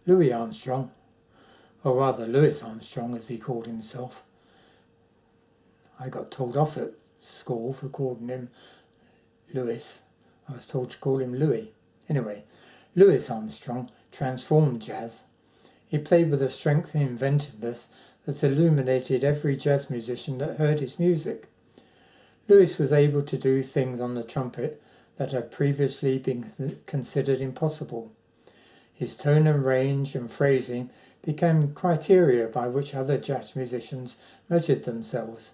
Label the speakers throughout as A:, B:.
A: Louis Armstrong, or rather Louis Armstrong as he called himself. I got told off at school for calling him Louis. I was told to call him Louis. Anyway, Louis Armstrong transformed jazz. He played with a strength and inventiveness that illuminated every jazz musician that heard his music. Louis was able to do things on the trumpet that had previously been considered impossible. His tone and range and phrasing became criteria by which other jazz musicians measured themselves.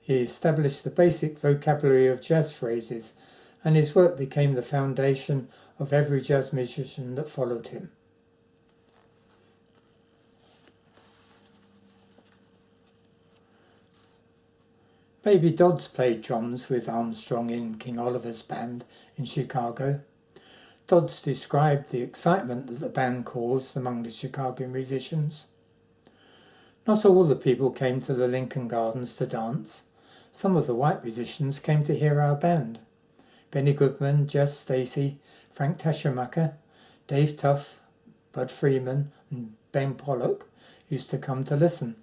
A: He established the basic vocabulary of jazz phrases, and his work became the foundation of every jazz musician that followed him. Baby Dodds played drums with Armstrong in King Oliver's band in Chicago. Dodds described the excitement that the band caused among the Chicago musicians. Not all the people came to the Lincoln Gardens to dance. Some of the white musicians came to hear our band. Benny Goodman, Jess Stacy, Frank Taschemacher, Dave Tuff, Bud Freeman and Ben Pollock used to come to listen.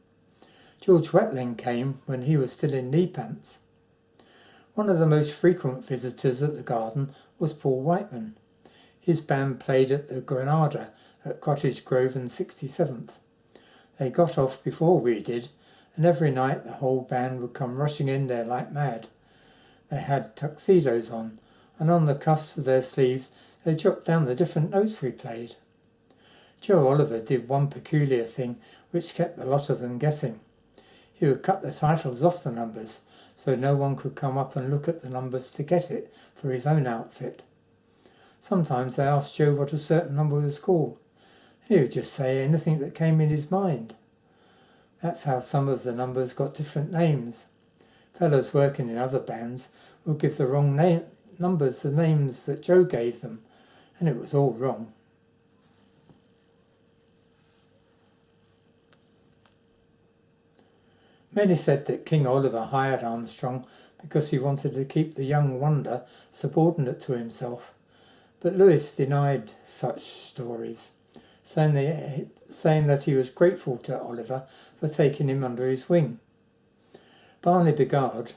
A: George Wetling came when he was still in knee pants. One of the most frequent visitors at the garden was Paul Whiteman. His band played at the Granada at Cottage Grove and 67th. They got off before we did, and every night the whole band would come rushing in there like mad. They had tuxedos on, and on the cuffs of their sleeves they jotted down the different notes we played. Joe Oliver did one peculiar thing which kept the lot of them guessing. He would cut the titles off the numbers, so no one could come up and look at the numbers to get it for his own outfit. Sometimes they asked Joe what a certain number was called, and he would just say anything that came in his mind. That's how some of the numbers got different names. Fellows working in other bands would give the wrong numbers the names that Joe gave them, and it was all wrong. Many said that King Oliver hired Armstrong because he wanted to keep the young wonder subordinate to himself, but Louis denied such stories, saying that he was grateful to Oliver for taking him under his wing. Barney Bigard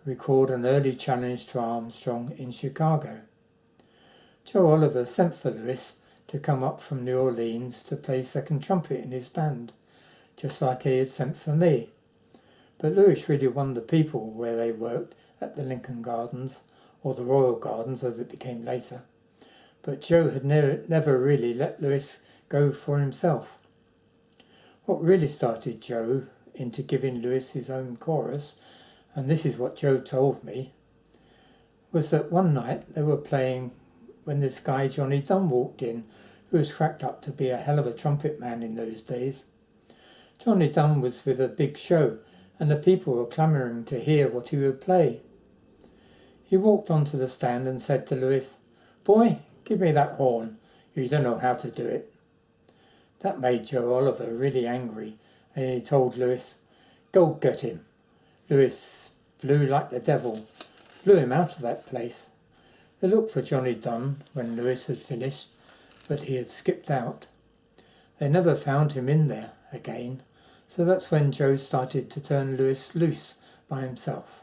A: recalled an early challenge to Armstrong in Chicago. Joe Oliver sent for Louis to come up from New Orleans to play second trumpet in his band, just like he had sent for me. But Louis really won the people where they worked at the Lincoln Gardens, or the Royal Gardens as it became later. But Joe had never really let Louis go for himself. What really started Joe into giving Louis his own chorus, and this is what Joe told me, was that one night they were playing when this guy Johnny Dunn walked in, who was cracked up to be a hell of a trumpet man in those days. Johnny Dunn was with a big show, and the people were clamouring to hear what he would play. He walked onto the stand and said to Louis, "Boy, give me that horn. You don't know how to do it." That made Joe Oliver really angry, and he told Louis, "Go get him." Louis blew like the devil, flew him out of that place. They looked for Johnny Dunn when Louis had finished, but he had skipped out. They never found him in there again, so that's when Joe started to turn Louis loose by himself.